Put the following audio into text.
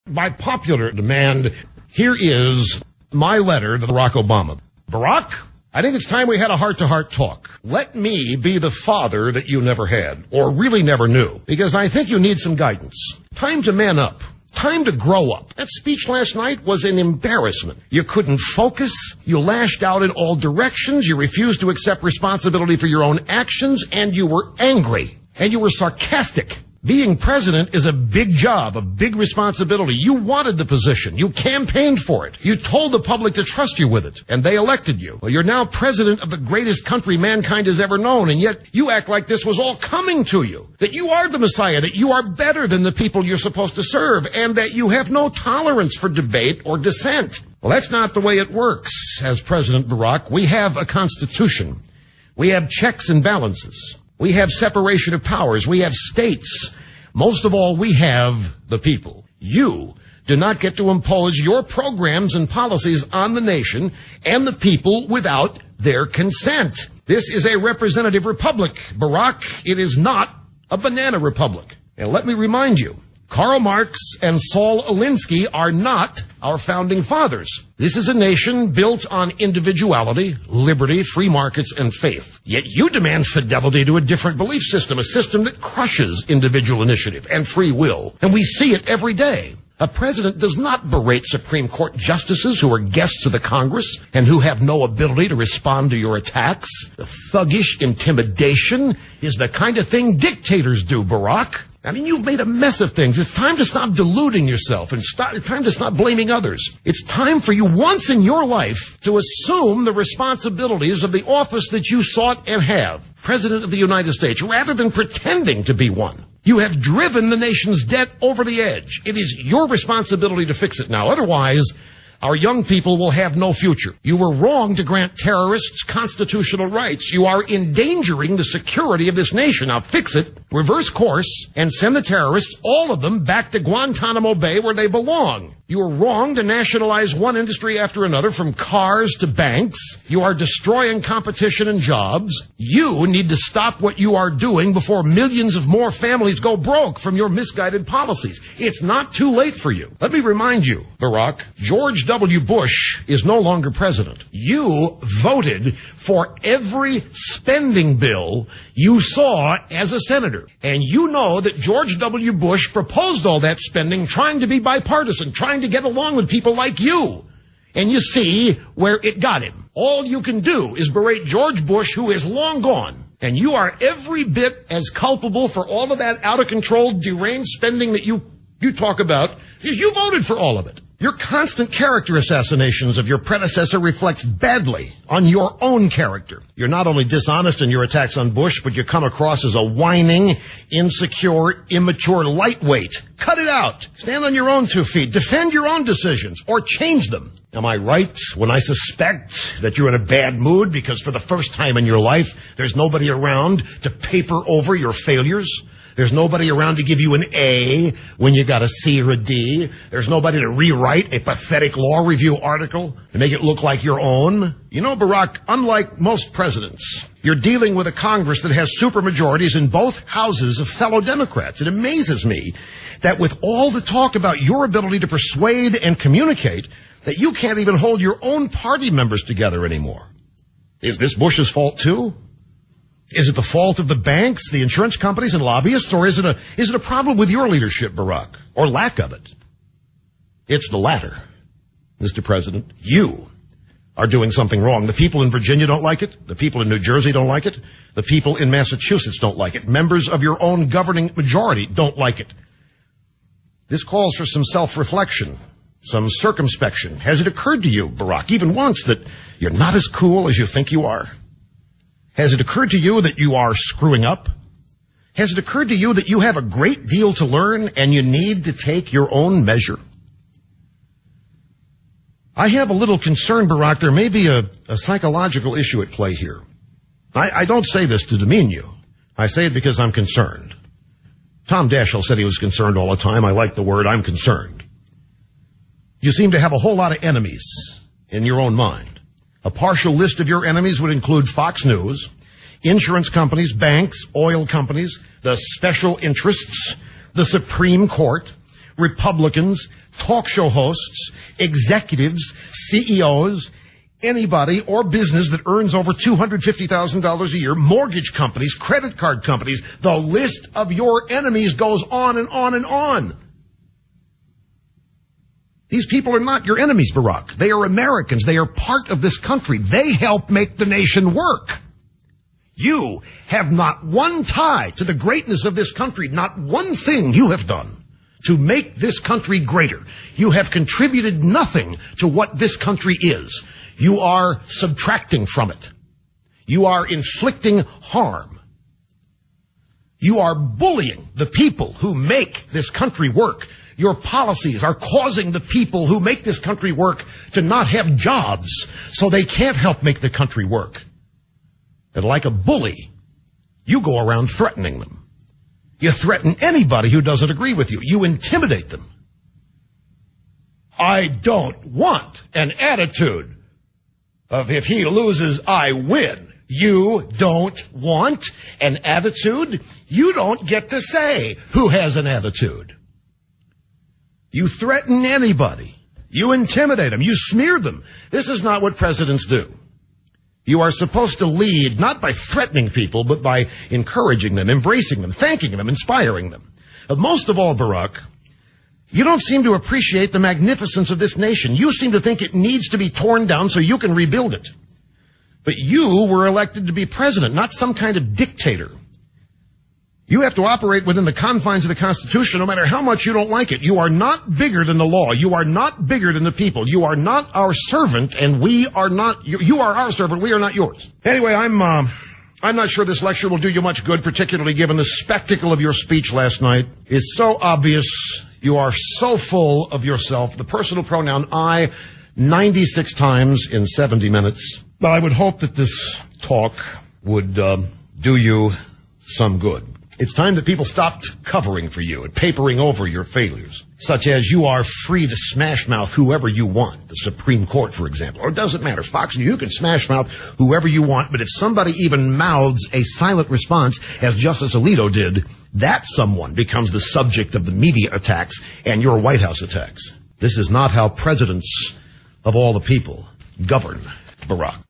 By popular demand, here is my letter to Barack Obama. Barack, I think it's time we had a heart-to-heart talk. Let me be the father that you never had, or really never knew, because I think you need some guidance. Time to man up. Time to grow up. That speech last night was an embarrassment. You couldn't focus. You lashed out in all directions. You refused to accept responsibility for your own actions, and you were angry. And you were sarcastic. Being president is a big job, a big responsibility. You wanted the position. You campaigned for it. You told the public to trust you with it, and they elected you. Well, you're now president of the greatest country mankind has ever known, and yet you act like this was all coming to you, that you are the Messiah, that you are better than the people you're supposed to serve, and that you have no tolerance for debate or dissent. Well, that's not the way it works. As President Barack, we have a constitution. We have checks and balances. We have separation of powers. We have states. Most of all, we have the people. You do not get to impose your programs and policies on the nation and the people without their consent. This is a representative republic, Barack. It is not a banana republic. And let me remind you, Karl Marx and Saul Alinsky are not our founding fathers. This is a nation built on individuality, liberty, free markets, and faith. Yet you demand fidelity to a different belief system, a system that crushes individual initiative and free will. And we see it every day. A president does not berate Supreme Court justices who are guests of the Congress and who have no ability to respond to your attacks. The thuggish intimidation is the kind of thing dictators do, Barack. I mean, you've made a mess of things. It's time to stop deluding yourself and it's time to stop blaming others. It's time for you once in your life to assume the responsibilities of the office that you sought and have, President of the United States, rather than pretending to be one. You have driven the nation's debt over the edge. It is your responsibility to fix it now. Otherwise, our young people will have no future. You were wrong to grant terrorists constitutional rights. You are endangering the security of this nation. Now fix it, reverse course, and send the terrorists, all of them, back to Guantanamo Bay where they belong. You are wrong to nationalize one industry after another, from cars to banks. You are destroying competition and jobs. You need to stop what you are doing before millions of more families go broke from your misguided policies. It's not too late for you. Let me remind you, Barack, George W. Bush is no longer president. You voted for every spending bill you saw as a senator. And you know that George W. Bush proposed all that spending trying to be bipartisan, trying to get along with people like you. And you see where it got him. All you can do is berate George Bush, who is long gone. And you are every bit as culpable for all of that out-of-control, deranged spending that you talk about. You voted for all of it. Your constant character assassinations of your predecessor reflects badly on your own character. You're not only dishonest in your attacks on Bush, but you come across as a whining, insecure, immature lightweight. Cut it out. Stand on your own 2 feet. Defend your own decisions or change them. Am I right when I suspect that you're in a bad mood because for the first time in your life, there's nobody around to paper over your failures? There's nobody around to give you an A when you got a C or a D. There's nobody to rewrite a pathetic law review article and make it look like your own. You know, Barack, unlike most presidents, you're dealing with a Congress that has supermajorities in both houses of fellow Democrats. It amazes me that with all the talk about your ability to persuade and communicate, that you can't even hold your own party members together anymore. Is this Bush's fault too? Is it the fault of the banks, the insurance companies, and lobbyists, or is it a problem with your leadership, Barack, or lack of it? It's the latter, Mr. President. You are doing something wrong. The people in Virginia don't like it. The people in New Jersey don't like it. The people in Massachusetts don't like it. Members of your own governing majority don't like it. This calls for some self-reflection, some circumspection. Has it occurred to you, Barack, even once, that you're not as cool as you think you are? Has it occurred to you that you are screwing up? Has it occurred to you that you have a great deal to learn and you need to take your own measure? I have a little concern, Barack. There may be a psychological issue at play here. I don't say this to demean you. I say it because I'm concerned. Tom Daschle said he was concerned all the time. I like the word I'm concerned. You seem to have a whole lot of enemies in your own mind. A partial list of your enemies would include Fox News, insurance companies, banks, oil companies, the special interests, the Supreme Court, Republicans, talk show hosts, executives, CEOs, anybody or business that earns over $250,000 a year, mortgage companies, credit card companies, the list of your enemies goes on and on and on. These people are not your enemies, Barack. They are Americans. They are part of this country. They help make the nation work. You have not one tie to the greatness of this country, not one thing you have done to make this country greater. You have contributed nothing to what this country is. You are subtracting from it. You are inflicting harm. You are bullying the people who make this country work. Your policies are causing the people who make this country work to not have jobs, so they can't help make the country work. And like a bully, you go around threatening them. You threaten anybody who doesn't agree with you. You intimidate them. I don't want an attitude of if he loses, I win. You don't want an attitude. You don't get to say who has an attitude. You threaten anybody. You intimidate them. You smear them. This is not what presidents do. You are supposed to lead not by threatening people, but by encouraging them, embracing them, thanking them, inspiring them. But most of all, Barack, you don't seem to appreciate the magnificence of this nation. You seem to think it needs to be torn down so you can rebuild it. But you were elected to be president, not some kind of dictator. You have to operate within the confines of the Constitution no matter how much you don't like it. You are not bigger than the law. You are not bigger than the people. You are not our servant, and we are not, you are our servant, we are not yours. Anyway, I'm not sure this lecture will do you much good, particularly given the spectacle of your speech last night. It's so obvious. You are so full of yourself. The personal pronoun I 96 times in 70 minutes. But I would hope that this talk would do you some good. It's time that people stopped covering for you and papering over your failures, such as you are free to smash mouth whoever you want, the Supreme Court, for example. Or it doesn't matter. Fox News, you can smash mouth whoever you want, but if somebody even mouths a silent response, as Justice Alito did, that someone becomes the subject of the media attacks and your White House attacks. This is not how presidents of all the people govern, Barack.